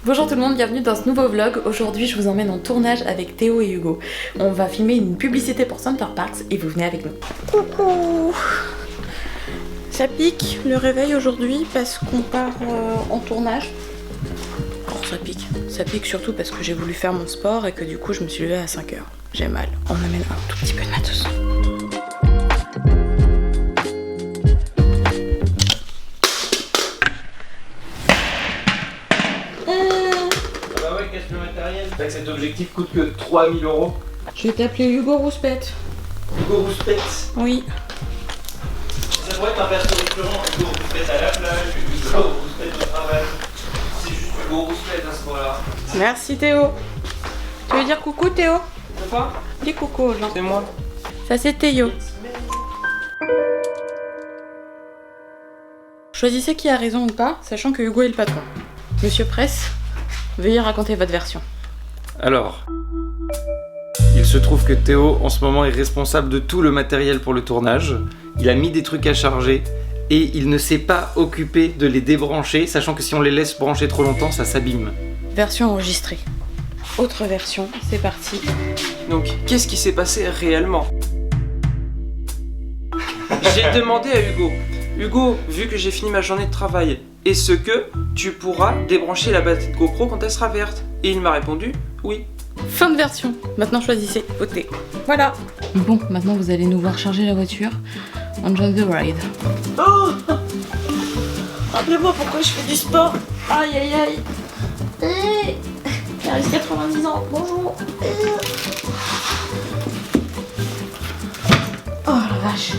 Bonjour tout le monde, bienvenue dans ce nouveau vlog. Aujourd'hui je vous emmène en tournage avec Théo et Hugo. On va filmer une publicité pour Center Parcs et vous venez avec nous. Coucou. Ça pique le réveil aujourd'hui parce qu'on part en tournage. Oh, ça pique surtout parce que j'ai voulu faire mon sport et que du coup je me suis levée à 5h. J'ai mal, on amène un tout petit peu de matos. Le matériel. C'est que cet objectif coûte que 3000 €. Je vais t'appeler Hugo Rouspette. Hugo Rouspette. Oui. Ça pourrait être un perso récurrent. Hugo Rouspette à la plage, Hugo Rouspette au travail. C'est juste Hugo Rouspette à ce moment-là. Merci Théo. Tu veux dire coucou Théo? C'est quoi? Dis coucou aux gens. C'est moi. Ça c'est Théo. Choisissez qui a raison ou pas, sachant que Hugo est le patron. Monsieur Presse, veuillez raconter votre version. Alors, il se trouve que Théo en ce moment est responsable de tout le matériel pour le tournage. Il a mis des trucs à charger et il ne s'est pas occupé de les débrancher, sachant que si on les laisse brancher trop longtemps, ça s'abîme. Version enregistrée. Autre version, c'est parti. Donc, qu'est-ce qui s'est passé réellement? J'ai demandé à Hugo. Hugo, vu que j'ai fini ma journée de travail, est-ce que tu pourras débrancher la batterie de GoPro quand elle sera verte? Et il m'a répondu oui. Fin de version. Maintenant choisissez, votez. Voilà. Bon, maintenant vous allez nous voir charger la voiture. Enjoy the ride. Oh, rappelez-moi pourquoi je fais du sport. Aïe aïe aïe. Il reste 90 ans. Bonjour. Oh la vache.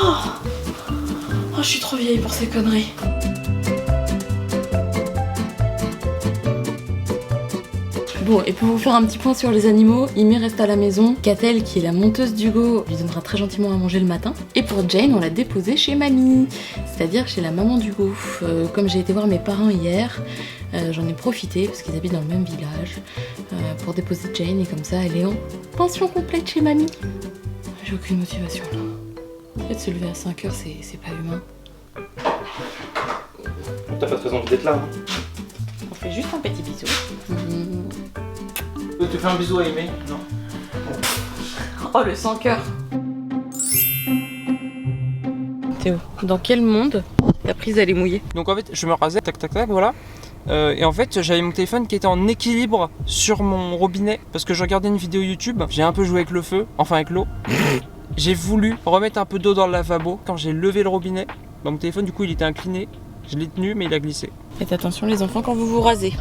Oh, je suis trop vieille pour ces conneries. Bon, et pour vous faire un petit point sur les animaux, Imi reste à la maison. Catel, qui est la monteuse d'Hugo, lui donnera très gentiment à manger le matin. Et pour Jane, on l'a déposée chez mamie, c'est-à-dire chez la maman d'Hugo. Comme j'ai été voir mes parents hier, j'en ai profité, parce qu'ils habitent dans le même village, pour déposer Jane, et comme ça, elle est en pension complète chez mamie. J'ai aucune motivation là. En fait, se lever à 5h, c'est pas humain. T'as pas très envie d'être là, hein? On fait juste un petit bisou. Tu fais un bisou à Aimé? Non. Oh, le sans cœur. Théo, dans quel monde ta prise elle est mouillée? Donc en fait, je me rasais, tac tac tac, voilà. Et en fait, j'avais mon téléphone qui était en équilibre sur mon robinet parce que je regardais une vidéo YouTube. J'ai un peu joué avec le feu, enfin avec l'eau. J'ai voulu remettre un peu d'eau dans le lavabo. Quand j'ai levé le robinet, mon téléphone du coup il était incliné. Je l'ai tenu mais il a glissé. Faites attention les enfants quand vous vous rasez.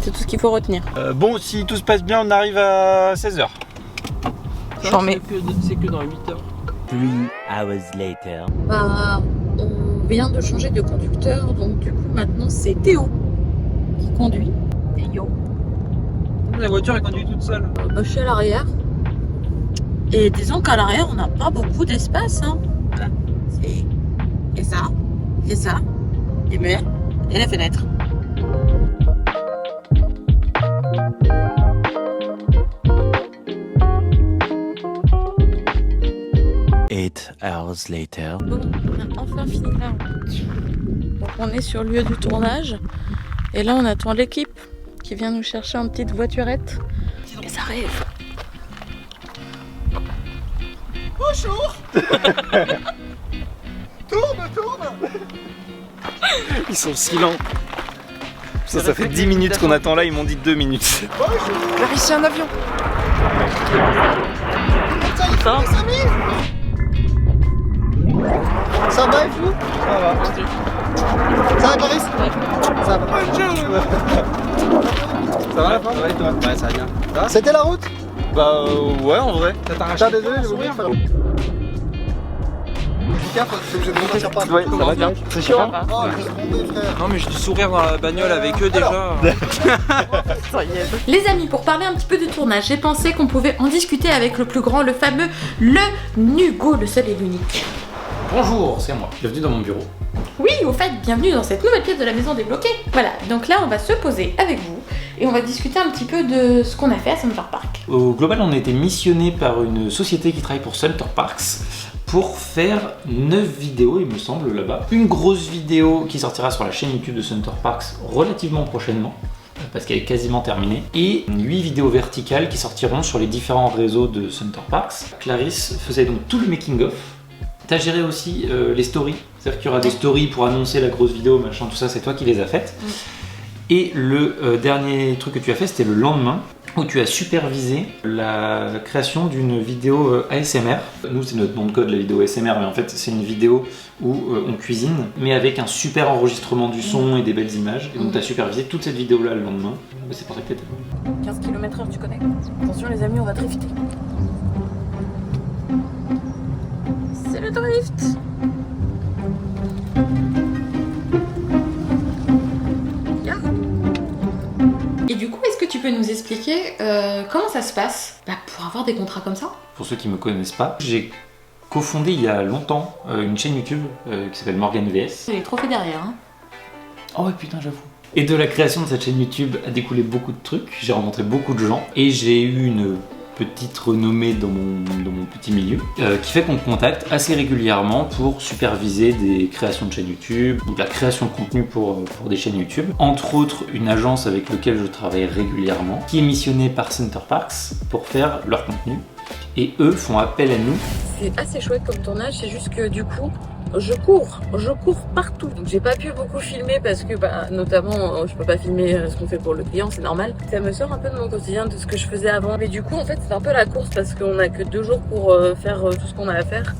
C'est tout ce qu'il faut retenir. Bon, si tout se passe bien, on arrive à 16h. J'en mets. C'est que dans 8 heures. 3 hours later. Bah, on vient de changer de conducteur, donc du coup maintenant c'est Théo qui conduit. Théo. La voiture elle conduit toute seule. Bah, je suis à l'arrière. Et disons qu'à l'arrière on n'a pas beaucoup d'espace. Hein. Voilà. Et ça. Les murs et la fenêtre. Eight hours later. Bon, on a enfin fini la route. Donc on est sur le lieu du tournage. Et là on attend l'équipe qui vient nous chercher en petite voiturette. Et ça arrive. Bonjour. Tourne. Ils sont si lents. Ça fait 10 minutes qu'on attend là, ils m'ont dit 2 minutes. Là ici un avion. Ça va et vous? Ça va. Ça va Clarisse? Ça va. Ça va la femme? Ouais, toi? Ouais, ça va bien. C'était la route? Bah ouais, en vrai. Ça t'a arraché? Désolé, j'ai oublié de faire. Ouais, ça va bien. C'est chiant. Oh, je répondais, frère. Non mais j'ai du sourire dans la bagnole avec eux déjà. Les amis, pour parler un petit peu du tournage, j'ai pensé qu'on pouvait en discuter avec le plus grand, le fameux, le Hugo, le seul et l'unique. Bonjour, c'est moi. Bienvenue dans mon bureau. Oui, au fait, bienvenue dans cette nouvelle pièce de la maison débloquée. Voilà, donc là on va se poser avec vous et on va discuter un petit peu de ce qu'on a fait à Center Parcs. Au global, on a été missionné par une société qui travaille pour Center Parcs pour faire 9 vidéos, il me semble, là-bas. Une grosse vidéo qui sortira sur la chaîne YouTube de Center Parcs relativement prochainement, parce qu'elle est quasiment terminée, et 8 vidéos verticales qui sortiront sur les différents réseaux de Center Parcs. Clarisse faisait donc tout le making-of. T'as géré aussi les stories, c'est-à-dire qu'il y aura des stories pour annoncer la grosse vidéo, machin, tout ça, c'est toi qui les as faites. Et le dernier truc que tu as fait, c'était le lendemain, où tu as supervisé la création d'une vidéo ASMR. Nous, c'est notre nom de code, la vidéo ASMR, mais en fait, c'est une vidéo où on cuisine, mais avec un super enregistrement du son et des belles images. Et donc, tu as supervisé toute cette vidéo-là le lendemain. C'est pour ça que tu étais là. 15 km/h, tu connais? Attention les amis, on va drifter. C'est le drift. Et du coup, est-ce que tu peux nous expliquer comment ça se passe pour avoir des contrats comme ça? Pour ceux qui ne me connaissent pas, j'ai cofondé il y a longtemps une chaîne YouTube qui s'appelle Morgan VS. Il y a les trophées derrière. Hein. Oh ouais, putain, j'avoue. Et de la création de cette chaîne YouTube a découlé beaucoup de trucs. J'ai rencontré beaucoup de gens et j'ai eu une petite renommée dans mon petit milieu qui fait qu'on me contacte assez régulièrement pour superviser des créations de chaînes YouTube, donc la création de contenu pour des chaînes YouTube. Entre autres, une agence avec laquelle je travaille régulièrement qui est missionnée par Center Parcs pour faire leur contenu. Et eux font appel à nous. C'est assez chouette comme tournage, c'est juste que du coup, je cours partout. Donc j'ai pas pu beaucoup filmer parce que notamment je peux pas filmer ce qu'on fait pour le client, c'est normal. Ça me sort un peu de mon quotidien, de ce que je faisais avant. Mais du coup en fait c'est un peu la course parce qu'on a que 2 jours pour faire tout ce qu'on a à faire.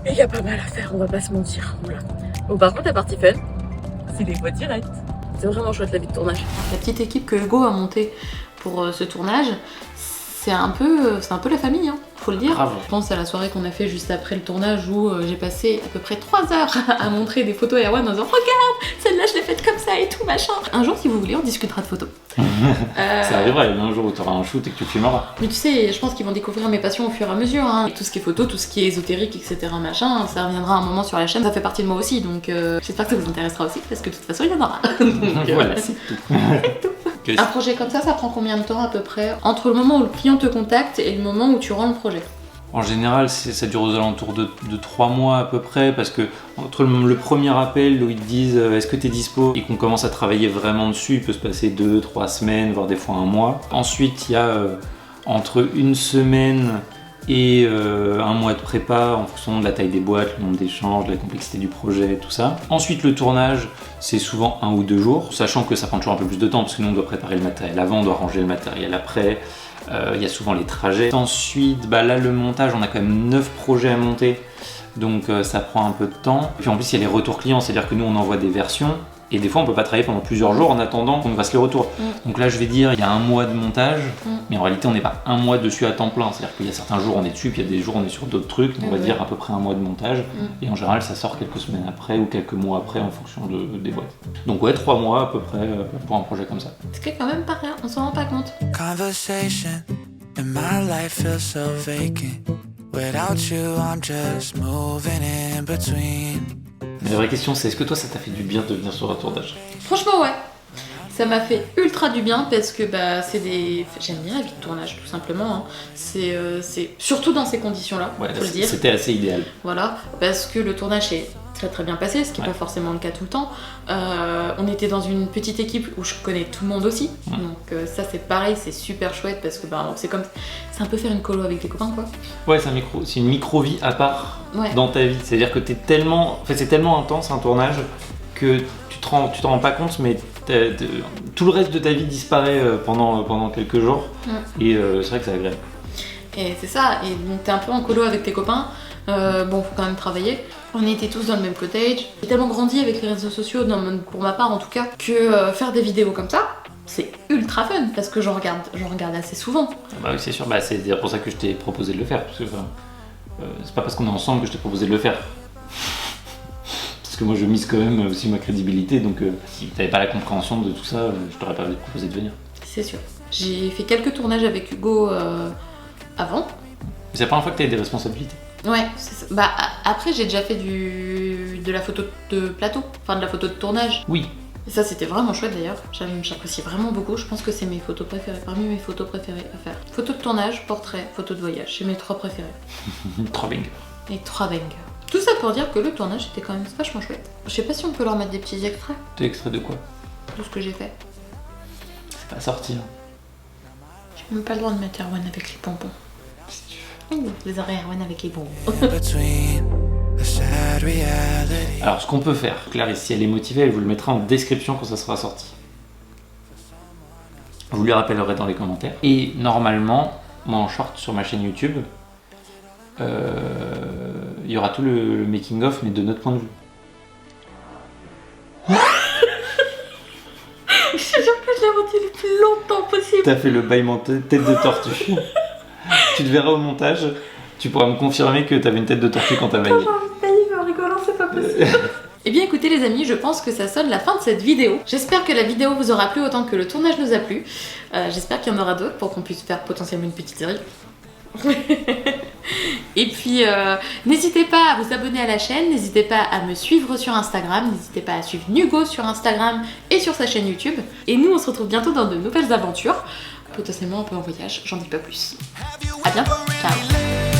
Et il y a pas mal à faire, on va pas se mentir. Voilà. Bon, par contre la partie fun, c'est les voiturettes. C'est vraiment chouette la vie de tournage. La petite équipe que Hugo a montée pour ce tournage, c'est un peu la famille, hein, faut le dire. Grave. Je pense à la soirée qu'on a fait juste après le tournage où j'ai passé à peu près 3 heures à montrer des photos à Erwan en disant regarde, celle-là je l'ai faite comme ça et tout machin. Un jour si vous voulez on discutera de photos. Ça arrivera, il y a un jour où tu auras un shoot et que tu filmeras. Mais tu sais, je pense qu'ils vont découvrir mes passions au fur et à mesure. Hein. Tout ce qui est photo, tout ce qui est ésotérique, etc. machin, ça reviendra un moment sur la chaîne, ça fait partie de moi aussi. Donc j'espère que ça vous intéressera aussi parce que de toute façon il y en aura. Donc, voilà, c'est tout. Un projet comme ça prend combien de temps à peu près entre le moment où le client te contacte et le moment où tu rends le projet? En général, ça dure aux alentours de 3 mois à peu près, parce que entre le premier appel où ils te disent est-ce que tu es dispo et qu'on commence à travailler vraiment dessus, il peut se passer 2-3 semaines, voire des fois 1 mois. Ensuite, il y a entre 1 semaine et 1 mois de prépa en fonction de la taille des boîtes, le nombre d'échanges, de la complexité du projet, tout ça. Ensuite, le tournage, c'est souvent 1 ou 2 jours, sachant que ça prend toujours un peu plus de temps parce que nous on doit préparer le matériel avant, on doit ranger le matériel après. Il y a souvent les trajets. Ensuite, là le montage, on a quand même 9 projets à monter, donc ça prend un peu de temps. Puis en plus il y a les retours clients, c'est-à-dire que nous on envoie des versions et des fois on peut pas travailler pendant plusieurs jours en attendant qu'on nous fasse les retours. Donc là je vais dire il y a 1 mois de montage, mais en réalité on n'est pas 1 mois dessus à temps plein, c'est-à-dire qu'il y a certains jours on est dessus, puis il y a des jours on est sur d'autres trucs, donc on va dire à peu près 1 mois de montage, et en général ça sort quelques semaines après ou quelques mois après en fonction des boîtes. Donc ouais, 3 mois à peu près pour un projet comme ça. C'est quand même pas rien, on s'en rend pas compte. Conversation and my life feels so vacant. Without you, I'm just moving in between. Mais la vraie question c'est est-ce que toi ça t'a fait du bien de venir sur un tournage? Franchement ouais. Ça m'a fait ultra du bien parce que j'aime bien la vie de tournage tout simplement. Hein. C'est surtout dans ces conditions-là, ouais, faut le dire. C'était assez idéal. Voilà, parce que le tournage est très bien passé, ce qui n'est pas forcément le cas tout le temps. On était dans une petite équipe où je connais tout le monde aussi, donc ça c'est pareil, c'est super chouette parce que c'est un peu faire une colo avec les copains quoi. Ouais, c'est une micro-vie à part dans ta vie, c'est-à-dire que c'est tellement intense un tournage que tu t'en rends pas compte, mais tout le reste de ta vie disparaît pendant quelques jours, et c'est vrai que c'est agréable. Et c'est ça, et donc t'es un peu en colo avec tes copains, faut quand même travailler. On était tous dans le même cottage. J'ai tellement grandi avec les réseaux sociaux, pour ma part en tout cas, que faire des vidéos comme ça, c'est ultra fun parce que j'en regarde assez souvent. Bah oui, c'est sûr, c'est d'ailleurs pour ça que je t'ai proposé de le faire. Parce que c'est pas parce qu'on est ensemble que je t'ai proposé de le faire. Parce que moi je mise quand même aussi ma crédibilité, donc si t'avais pas la compréhension de tout ça, je t'aurais pas proposé de venir. C'est sûr. J'ai fait quelques tournages avec Hugo avant. C'est la première fois que t'as des responsabilités. Ouais, c'est ça. Après j'ai déjà fait de la photo de plateau, enfin de la photo de tournage. Oui. Et ça c'était vraiment chouette d'ailleurs, j'apprécie vraiment beaucoup, je pense que c'est mes photos préférées, parmi mes photos préférées à faire. Photo de tournage, portrait, photo de voyage, c'est mes 3 préférées. 3 bangers. et 3 bangers. Tout ça pour dire que le tournage était quand même vachement chouette. Je sais pas si on peut leur mettre des petits extraits T'es extrait de quoi? de ce que j'ai fait. C'est pas sorti. J'ai même pas le droit de mettre Erwan avec les bonbons. Si tu veux. Ouh, vous aurez Erwan avec les bonbons. between a sad reality. Alors, ce qu'on peut faire, Clarisse, si elle est motivée, elle vous le mettra en description quand ça sera sorti. Vous lui rappellerez dans les commentaires. Et normalement, moi en short sur ma chaîne YouTube, il y aura tout le making-of, mais de notre point de vue. Je suis sûre que je l'ai rendu le plus longtemps possible. T'as fait le bâillement tête de tortue. Tu te verras au montage, tu pourras me confirmer que t'avais une tête de tortue quand t'as baillé. En rigolant, c'est pas possible. Eh bien écoutez les amis, je pense que ça sonne la fin de cette vidéo. J'espère que la vidéo vous aura plu autant que le tournage nous a plu. J'espère qu'il y en aura d'autres pour qu'on puisse faire potentiellement une petite série. Et puis n'hésitez pas à vous abonner à la chaîne, n'hésitez pas à me suivre sur Instagram, n'hésitez pas à suivre Nugo sur Instagram et sur sa chaîne YouTube. Et nous on se retrouve bientôt dans de nouvelles aventures, potentiellement un peu en voyage, j'en dis pas plus. À bientôt, ciao.